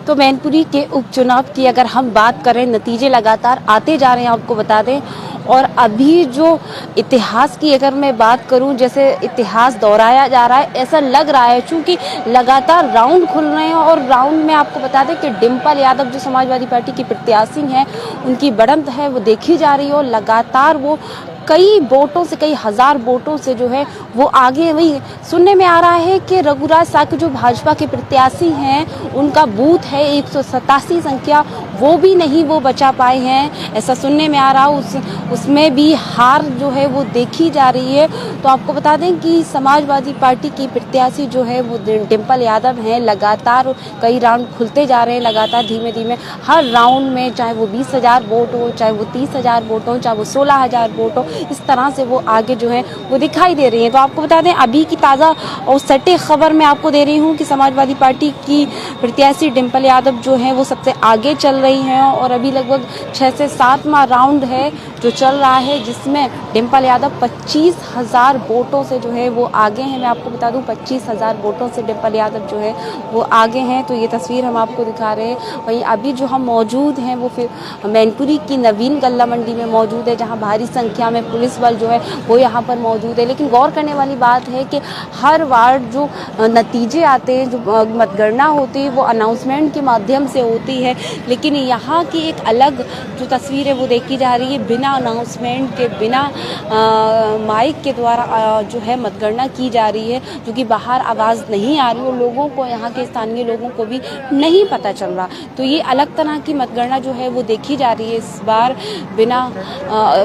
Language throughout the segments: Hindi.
तो मैनपुरी के उपचुनाव की अगर हम बात करें, नतीजे लगातार आते जा रहे हैं, आपको बता दें। और अभी जो इतिहास की अगर मैं बात करूं, जैसे इतिहास दोहराया जा रहा है, ऐसा लग रहा है क्योंकि लगातार राउंड खुल रहे हैं। और राउंड में आपको बता दें कि डिम्पल यादव जो समाजवादी पार्टी की प्रत्याशी हैं, उनकी बढ़त है वो देखी जा रही है। और लगातार वो कई वोटों से, कई हजार वोटों से जो है वो आगे। वही सुनने में आ रहा है कि रघुराज साकी जो भाजपा के प्रत्याशी हैं, उनका बूथ है 187 संख्या, वो भी नहीं वो बचा पाए हैं, ऐसा सुनने में आ रहा। उसमें भी हार जो है वो देखी जा रही है। तो आपको बता दें कि समाजवादी पार्टी की प्रत्याशी जो है वो डिम्पल यादव हैं। लगातार कई राउंड खुलते जा रहे हैं, लगातार धीमे धीमे हर राउंड में, चाहे वो 20,000 वोट हो, चाहे वो 30,000 वोट हो, चाहे वो 16,000 वोट हो, इस तरह से वो आगे जो है वो दिखाई दे रही हैं। तो आपको बता दें अभी की ताज़ा और सटीक खबर मैं आपको दे रही हूँ कि समाजवादी पार्टी की प्रत्याशी डिम्पल यादव जो है वो सबसे आगे चल रही हैं। और अभी लगभग 6 से 7वां राउंड है जो चल रहा है, जिसमें डिम्पल यादव 25,000 वोटों से जो है वो आगे हैं। मैं आपको बता दूं 25,000 वोटों से डिम्पल यादव जो है वो आगे हैं। तो ये तस्वीर हम आपको दिखा रहे हैं। वहीं अभी जो हम मौजूद हैं वो फिर मैनपुरी की नवीन गल्ला मंडी में मौजूद है, जहां भारी संख्या में पुलिस बल जो है वो यहाँ पर मौजूद है। लेकिन गौर करने वाली बात है कि हर वार्ड जो नतीजे आते हैं, जो मतगणना होती है, वो अनाउंसमेंट के माध्यम से होती है। लेकिन यहाँ की एक अलग जो तस्वीर है वो देखी जा रही है, बिना अनाउंसमेंट के, बिना माइक के द्वारा जो है मतगणना की जा रही है, जो कि बाहर आवाज़ नहीं आ रही और लोगों को, यहाँ के स्थानीय लोगों को भी नहीं पता चल रहा। तो ये अलग तरह की मतगणना जो है वो देखी जा रही है इस बार बिना।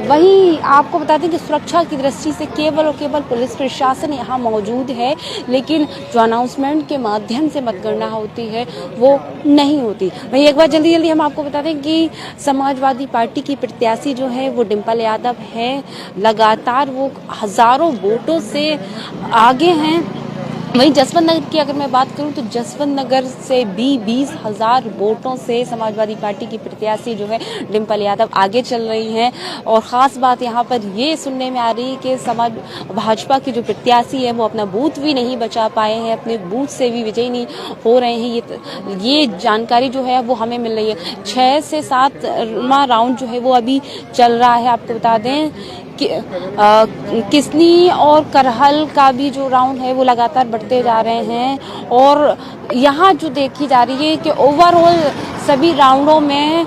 वहीं आपको बता दें कि सुरक्षा की दृष्टि से केवल और केवल पुलिस प्रशासन यहाँ मौजूद है, लेकिन जो अनाउंसमेंट के माध्यम से मतगणना होती है वो नहीं होती। वहीं एक बार जल्दी हम आपको बता दें कि समाजवादी पार्टी की प्रत्याशी जो है वो डिम्पल यादव है। लगातार वो हजारों वोटों से आगे हैं। वहीं जसवंत नगर की अगर मैं बात करूं तो जसवंत नगर से भी 20,000 वोटों से समाजवादी पार्टी की प्रत्याशी जो है डिम्पल यादव आगे चल रही हैं। और ख़ास बात यहां पर ये सुनने में आ रही है कि भाजपा की जो प्रत्याशी है वो अपना बूथ भी नहीं बचा पाए हैं, अपने बूथ से भी विजयी नहीं हो रहे हैं। ये जानकारी जो है वो हमें मिल रही है। 6 से 7वां राउंड जो है वो अभी चल रहा है। आपको बता दें कि किसनी और करहल का भी जो राउंड है वो लगातार बढ़ते जा रहे हैं। और यहाँ जो देखी जा रही है कि ओवरऑल सभी राउंडों में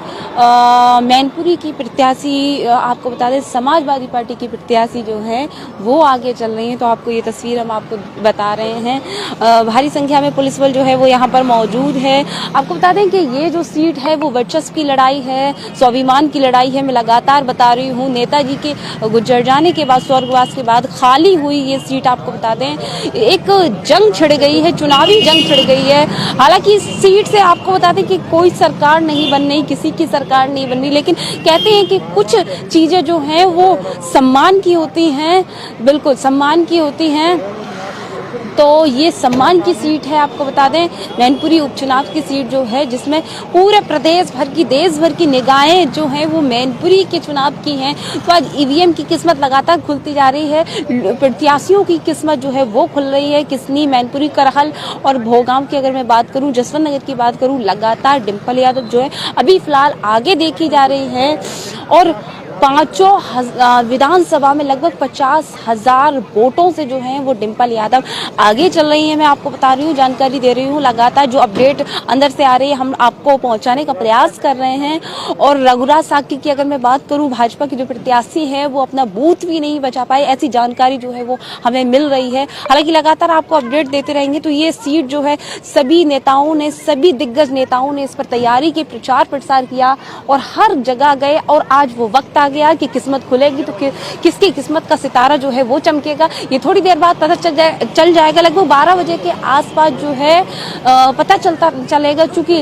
मैनपुरी की प्रत्याशी, आपको बता दें समाजवादी पार्टी की प्रत्याशी जो है वो आगे चल रही हैं। तो आपको ये तस्वीर हम आपको बता रहे हैं। भारी संख्या में पुलिस बल जो है वो यहाँ पर मौजूद है। आपको बता दें कि ये जो सीट है वो वर्चस्व की लड़ाई है, स्वाभिमान की लड़ाई है। मैं लगातार बता रही हूँ, नेताजी के गुजर जाने के बाद, स्वर्गवास के बाद खाली हुई ये सीट, आपको बता दें एक जंग छिड़ गई है, चुनावी जंग छिड़ गई है। हालांकि इस सीट से आपको बता दें कि कोई सरकार नहीं बन रही, किसी की सरकार नहीं बन रही, लेकिन कहते हैं कि कुछ चीजें जो हैं वो सम्मान की होती हैं, बिल्कुल सम्मान की होती हैं। तो ये सम्मान की सीट है, आपको बता दें मैनपुरी उपचुनाव की सीट जो है, जिसमें पूरे प्रदेश भर की, देश भर की निगाहें जो हैं वो मैनपुरी के चुनाव की हैं। तो आज ईवीएम की किस्मत लगातार खुलती जा रही है, प्रत्याशियों की किस्मत जो है वो खुल रही है। किसनी, मैनपुरी, करहल और भोगांव की अगर मैं बात करूं, जसवंत नगर की बात करूं, लगातार डिम्पल यादव जो है अभी फिलहाल आगे देखी जा रही है। और पांचों विधानसभा में लगभग 50,000 वोटों से जो है वो डिम्पल यादव आगे चल रही है। मैं आपको बता रही हूँ, जानकारी दे रही हूँ, लगातार जो अपडेट अंदर से आ रही है हम आपको पहुंचाने का प्रयास कर रहे हैं। और रघुराज साकी की अगर मैं बात करूँ, भाजपा की जो प्रत्याशी है वो अपना बूथ भी नहीं बचा पाए, ऐसी जानकारी जो है वो हमें मिल रही है। हालांकि लगातार आपको अपडेट देते रहेंगे। तो ये सीट जो है सभी नेताओं ने, सभी दिग्गज नेताओं ने इस पर तैयारी की, प्रचार प्रसार किया और हर जगह गए। और आज वो वक्त आ गया कि किस्मत खुलेगी तो किसकी किस्मत का सितारा जो है वो चमकेगा, ये थोड़ी देर बाद पता चल जाएगा। लगभग 12 बजे के आसपास जो है पता चलेगा, क्योंकि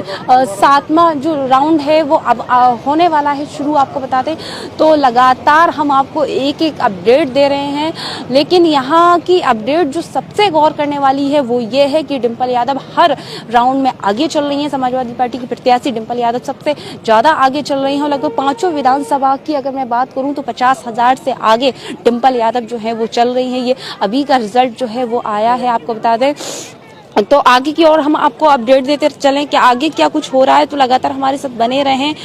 7वां जो राउंड है वो अब होने वाला है शुरू, आपको बता दें। तो लगातार हम आपको एक एक अपडेट दे रहे हैं। लेकिन यहाँ की अपडेट जो सबसे गौर करने वाली है वो ये है कि डिम्पल यादव हर राउंड में आगे चल रही हैं। समाजवादी पार्टी की प्रत्याशी डिम्पल यादव सबसे ज्यादा आगे चल रही हैं। लगभग पांचों विधानसभा की अगर मैं बात करूं तो 50,000 से आगे डिम्पल यादव जो है वो चल रही हैं। ये अभी का रिजल्ट जो है वो आया है, आपको बता दें तो आगे की ओर हम आपको अपडेट देते चलें कि आगे क्या कुछ हो रहा है, तो लगातार हमारे साथ बने रहें।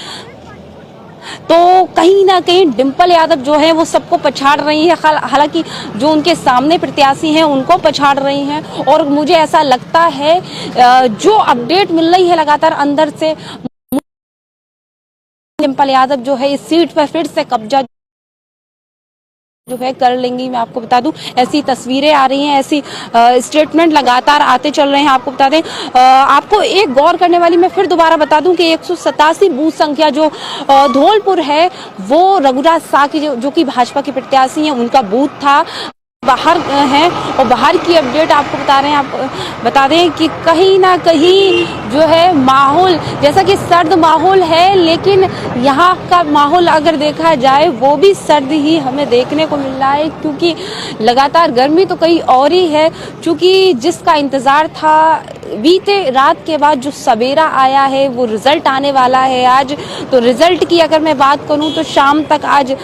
तो कहीं ना कहीं डिंपल यादव जो है वो सबको पछाड़ रही है, हालांकि जो उनके सामने प्रत्याशी हैं उनको पछाड़ रही हैं। और मुझे ऐसा लगता है जो अपडेट मिल रही है लगातार अंदर से, डिंपल यादव जो है इस सीट पर फिर से कब्जा जो है कर लेंगी। मैं आपको बता दूं ऐसी तस्वीरें आ रही हैं, ऐसी स्टेटमेंट लगातार आते चल रहे हैं। आपको बता दें, आपको एक गौर करने वाली मैं फिर दोबारा बता दूं कि 187 बूथ संख्या जो धौलपुर है वो रघुराज शाह की जो कि भाजपा के प्रत्याशी हैं उनका बूथ था, बाहर हैं। और बाहर की अपडेट आपको बता रहे हैं, आप बता दें कि कहीं ना कहीं जो है माहौल, जैसा कि सर्द माहौल है, लेकिन यहाँ का माहौल अगर देखा जाए वो भी सर्द ही हमें देखने को मिल रहा है, क्योंकि लगातार गर्मी तो कहीं और ही है। क्योंकि जिसका इंतजार था बीते रात के बाद जो सवेरा आया है वो रिजल्ट आने वाला है आज। तो रिजल्ट की अगर मैं बात करूं तो शाम तक आज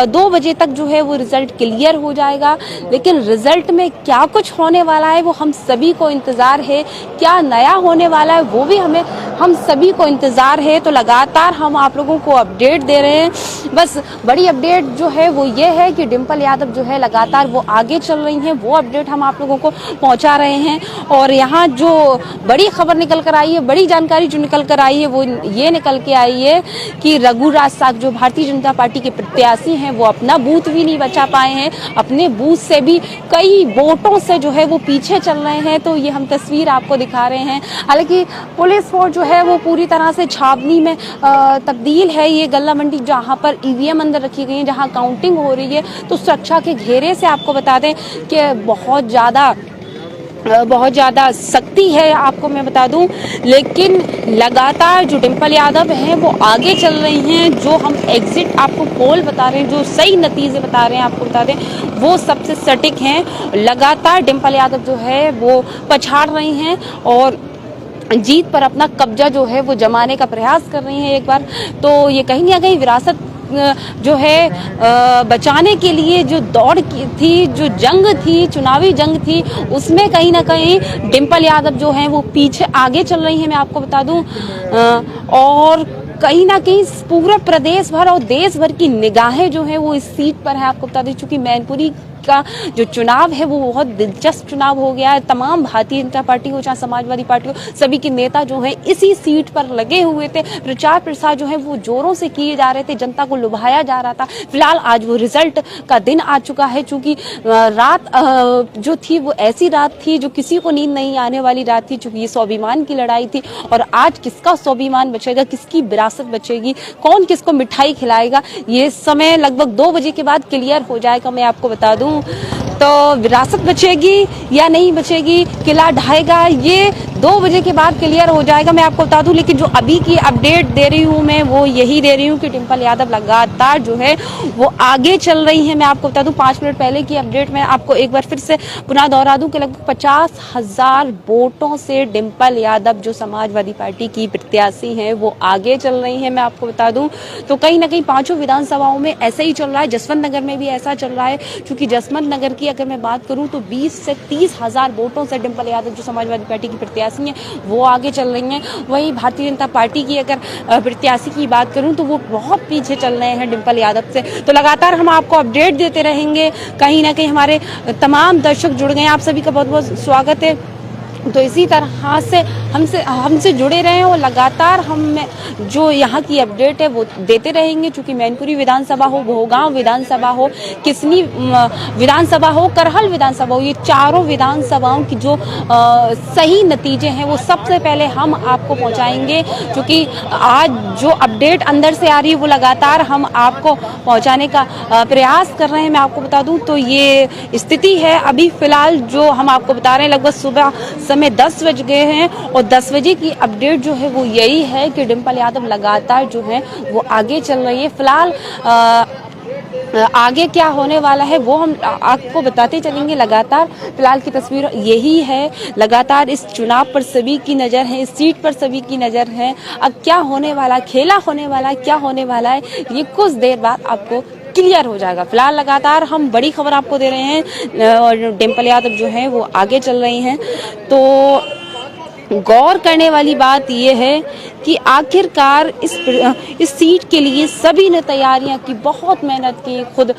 2 बजे तक जो है वो रिजल्ट क्लियर हो जाएगा। लेकिन रिजल्ट में क्या कुछ होने वाला है वो हम सभी को इंतजार है, क्या नया होने वाला है वो भी हम सभी को इंतजार है। तो लगातार हम आप लोगों को अपडेट दे रहे हैं। बस बड़ी अपडेट जो है वो ये है कि डिंपल यादव जो है लगातार वो आगे चल रही हैं, वो अपडेट हम आप लोगों को पहुंचा रहे हैं। और यहाँ जो बड़ी खबर निकल कर आई है, बड़ी जानकारी जो निकल कर आई है वो ये निकल के आई है कि रघुराज शाह जो भारतीय जनता पार्टी के प्रत्याशी हैं वो अपना बूथ भी नहीं बचा पाए हैं, अपने बूथ से भी कई वोटों से जो है वो पीछे चल रहे हैं। तो ये हम तस्वीर आपको दिखा रहे हैं। हालांकि पुलिस फोर्स जो है वो पूरी तरह से छावनी में तब्दील है। ये गल्ला मंडी जहां पर ईवीएम अंदर रखी गई है, जहां काउंटिंग हो रही है, तो सुरक्षा के घेरे से आपको बता दें कि बहुत ज़्यादा सख्ती है, आपको मैं बता दूं। लेकिन लगातार जो डिंपल यादव हैं वो आगे चल रही हैं। जो हम एग्जिट आपको पोल बता रहे हैं, जो सही नतीजे बता रहे हैं, आपको बता दें वो सबसे सटीक हैं। लगातार डिंपल यादव जो है वो पछाड़ रही हैं और जीत पर अपना कब्जा जो है वो जमाने का प्रयास कर रही हैं एक बार। तो ये कहीं ना कहीं विरासत जो है बचाने के लिए जो दौड़ थी, जो जंग थी, चुनावी जंग थी, उसमें कहीं ना कहीं डिंपल यादव जो है वो पीछे आगे चल रही हैं, मैं आपको बता दूं। और कहीं ना कहीं पूरा प्रदेश भर और देश भर की निगाहें जो है वो इस सीट पर है। आपको बता दें चूंकि मैनपुरी का जो चुनाव है वो बहुत दिलचस्प चुनाव हो गया है। तमाम भारतीय जनता पार्टी हो चाहे समाजवादी पार्टी हो, सभी के नेता जो है इसी सीट पर लगे हुए थे। प्रचार प्रसार जो है वो जोरों से किए जा रहे थे, जनता को लुभाया जा रहा था। फिलहाल आज वो रिजल्ट का दिन आ चुका है। चूंकि रात जो थी वो ऐसी रात थी जो किसी को नींद नहीं आने वाली रात थी, चूंकि ये स्वाभिमान की लड़ाई थी। और आज किसका स्वाभिमान बचेगा, किसकी विरासत बचेगी, कौन किसको मिठाई खिलाएगा, ये समय लगभग 2 बजे के बाद क्लियर हो जाएगा। मैं आपको बता दूं तो विरासत बचेगी या नहीं बचेगी, किला ढाएगा, ये 2 बजे के बाद क्लियर हो जाएगा, मैं आपको बता दूं। लेकिन जो अभी की अपडेट दे रही हूं मैं वो यही दे रही हूं कि डिंपल यादव लगातार जो है वो आगे चल रही हैं। मैं आपको बता दूं 5 मिनट पहले की अपडेट मैं आपको एक बार फिर से पुनः दोहरा दूं कि लगभग 50,000 वोटों से डिंपल यादव जो समाजवादी पार्टी की प्रत्याशी हैं वो आगे चल रही हैं, मैं आपको बता दूं। तो कहीं ना कहीं 5 विधानसभाओं में ऐसे ही चल रहा है, जसवंत नगर में भी ऐसा चल रहा है। क्योंकि जसवंत नगर की अगर मैं बात करूं तो 20 से 30,000 वोटों से डिंपल यादव जो समाजवादी पार्टी की प्रत्याशी हैं वो आगे चल रही हैं। वहीं भारतीय जनता पार्टी की अगर प्रत्याशी की बात करूं तो वो बहुत पीछे चल रहे हैं डिंपल यादव से। तो लगातार हम आपको अपडेट देते रहेंगे। कहीं ना कहीं हमारे तमाम दर्शक जुड़ गए हैं, आप सभी का बहुत बहुत स्वागत है। तो इसी तरह से हमसे जुड़े रहें और लगातार हम जो यहाँ की अपडेट है वो देते रहेंगे। चूंकि मैनपुरी विधानसभा हो, भोगांव विधानसभा हो, किसनी विधानसभा हो, करहल विधानसभा हो, ये चारों विधानसभाओं की जो सही नतीजे हैं वो सबसे पहले हम आपको पहुँचाएंगे। क्योंकि आज जो अपडेट अंदर से आ रही है वो लगातार हम आपको पहुँचाने का प्रयास कर रहे हैं, मैं आपको बता दूँ। तो ये स्थिति है अभी फिलहाल जो हम आपको बता रहे हैं। लगभग सुबह समय 10 बज गए हैं और 10 बजे की अपडेट जो है वो यही है कि डिंपल यादव लगातार जो है वो आगे चल रही है। फिलहाल आगे क्या होने वाला है वो हम आपको बताते चलेंगे। लगातार फिलहाल की तस्वीर यही है। लगातार इस चुनाव पर सभी की नज़र है, इस सीट पर सभी की नज़र है। अब क्या होने वाला, खेला होने वाला, क्या होने वाला है, ये कुछ देर बाद आपको क्लियर हो जाएगा। फिलहाल लगातार हम बड़ी खबर आपको दे रहे हैं और डिंपल यादव जो है वो आगे चल रही हैं। तो गौर करने वाली बात यह है कि आखिरकार इस सीट के लिए सभी ने तैयारियां की, बहुत मेहनत की। खुद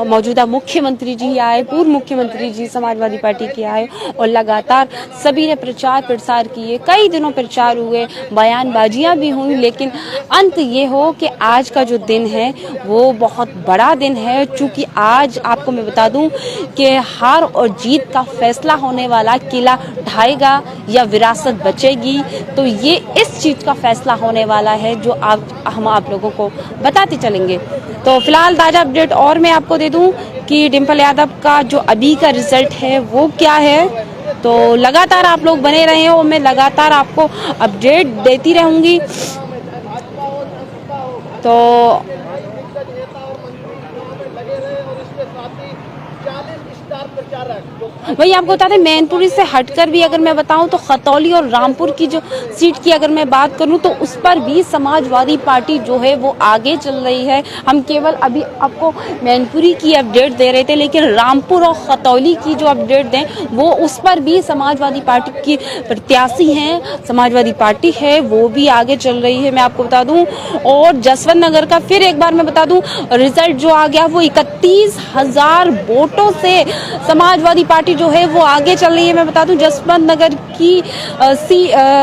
मौजूदा मुख्यमंत्री जी आए, पूर्व मुख्यमंत्री जी समाजवादी पार्टी के आए और लगातार सभी ने प्रचार प्रसार किए। कई दिनों प्रचार हुए, बयानबाजियां भी हुई, लेकिन अंत ये हो कि आज का जो दिन है वो बहुत बड़ा दिन है। चूँकि आज आपको मैं बता दूं कि हार और जीत का फैसला होने वाला, किला ढाएगा या विरासत बचेगी, तो ये इस चीज का फैसला होने वाला है जो हम आप लोगों को बताते चलेंगे। तो फिलहाल ताजा अपडेट और मैं आपको दे दूं कि डिम्पल यादव का जो अभी का रिजल्ट है वो क्या है। तो लगातार आप लोग बने रहे और मैं लगातार आपको अपडेट देती रहूंगी। तो वही आपको बता दें, मैनपुरी से हटकर भी अगर मैं बताऊं तो खतौली और रामपुर की जो सीट की अगर मैं बात करूं तो उस पर भी समाजवादी पार्टी जो है वो आगे चल रही है। हम केवल अभी आपको मैनपुरी की अपडेट दे रहे थे, लेकिन रामपुर और खतौली की जो अपडेट दें वो उस पर भी समाजवादी पार्टी की प्रत्याशी हैं, समाजवादी पार्टी है वो भी आगे चल रही है, मैं आपको बता दूं। और जसवंत नगर का फिर एक बार मैं बता दूं रिजल्ट जो आ गया वो 31,000 वोटों से समाजवादी पार्टी जो है वो आगे चल रही है। मैं बता दूं जसवंत नगर की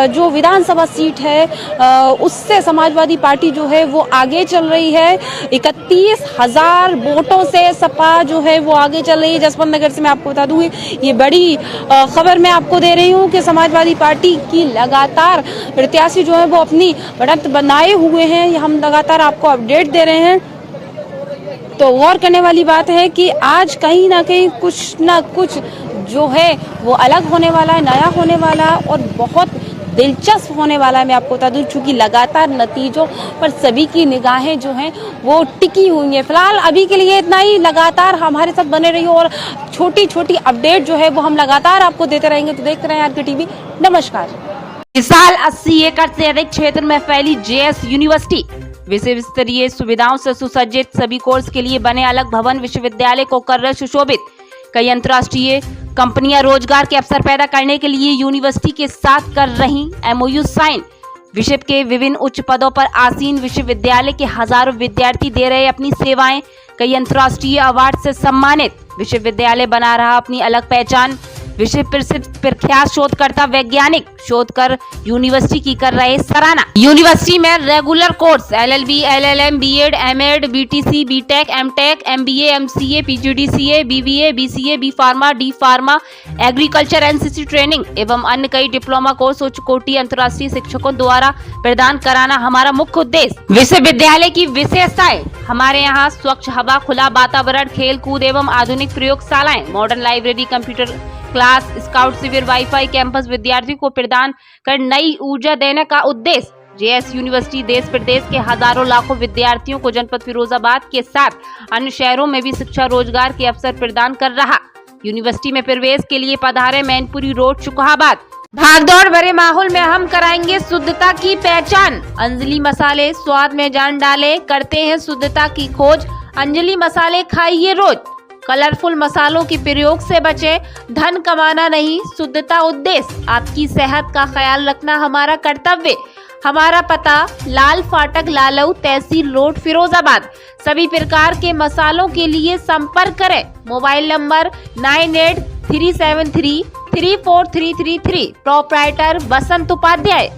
जो विधानसभा सीट है उससे समाजवादी पार्टी जो है वो आगे चल रही है। 31,000 वोटों से सपा जो है वो आगे चल रही है जसवंत नगर से। मैं आपको बता दूं ये बड़ी खबर मैं आपको दे रही हूँ कि समाजवादी पार्टी की लगातार प्रत्याशी जो है वो अपनी बढ़त बनाए हुए हैं, हम लगातार आपको अपडेट दे रहे हैं। तो गौर करने वाली बात है कि आज कहीं ना कहीं कुछ ना कुछ जो है वो अलग होने वाला है, नया होने वाला है और बहुत दिलचस्प होने वाला है। मैं आपको बता दूं चूंकि लगातार नतीजों पर सभी की निगाहें जो हैं वो टिकी हुई हैं। फिलहाल अभी के लिए इतना ही, लगातार हमारे साथ बने रहिए और छोटी छोटी अपडेट जो है वो हम लगातार आपको देते रहेंगे। तो देखते रहें आरके टीवी। नमस्कार। इस साल 80 एकड़ से अधिक क्षेत्र में फैली जेएस यूनिवर्सिटी, विश्व स्तरीय सुविधाओं से सुसज्जित, सभी कोर्स के लिए बने अलग भवन, विश्वविद्यालय को कर रहे सुशोभित। कई अंतर्राष्ट्रीय कंपनियां रोजगार के अवसर पैदा करने के लिए यूनिवर्सिटी के साथ कर रही एमओयू साइन। विश्व के विभिन्न उच्च पदों पर आसीन विश्वविद्यालय के हजारों विद्यार्थी दे रहे अपनी सेवाएं। कई अंतर्राष्ट्रीय अवार्ड से सम्मानित विश्वविद्यालय बना रहा अपनी अलग पहचान। विश्व प्रसिद्ध प्रख्यात शोधकर्ता वैज्ञानिक शोध कर यूनिवर्सिटी की कर रहे सराहना। यूनिवर्सिटी में regular course LLB, LLM, BEd, MEd, BTC, BTech, MTech, MBA, MCA, PGDCA, BBA, BCA, B pharma, D pharma, agriculture, NCC training एवं अन्य कई डिप्लोमा कोर्स उच्च कोटि अंतर्राष्ट्रीय शिक्षकों द्वारा प्रदान कराना हमारा मुख्य उद्देश्य। विश्वविद्यालय की विशेषताएं: हमारे यहाँ स्वच्छ हवा, खुला वातावरण, खेल कूद एवं आधुनिक प्रयोगशालाएं, modern library, computer class, scout शिविर, वाईफाई, कैंपस विद्यार्थियों को प्रदान कर नई ऊर्जा देने का उद्देश्य। जेएस यूनिवर्सिटी देश प्रदेश के हजारों लाखों विद्यार्थियों को जनपद फिरोजाबाद के साथ अन्य शहरों में भी शिक्षा रोजगार के अवसर प्रदान कर रहा। यूनिवर्सिटी में प्रवेश के लिए पधारे मैनपुरी रोड, शुकहाबाद। भागदौड़ भरे माहौल में हम कराएंगे शुद्धता की पहचान। अंजलि मसाले स्वाद में जान डाले, करते हैं शुद्धता की खोज। अंजलि मसाले खाइए रोज। कलरफुल मसालों के प्रयोग से बचें, धन कमाना नहीं शुद्धता उद्देश्य। आपकी सेहत का ख्याल रखना हमारा कर्तव्य। हमारा पता लाल फाटक, लालऊ, तहसील रोड, फिरोजाबाद। सभी प्रकार के मसालों के लिए संपर्क करें। Mobile number 9837334333। प्रोप्राइटर बसंत उपाध्याय।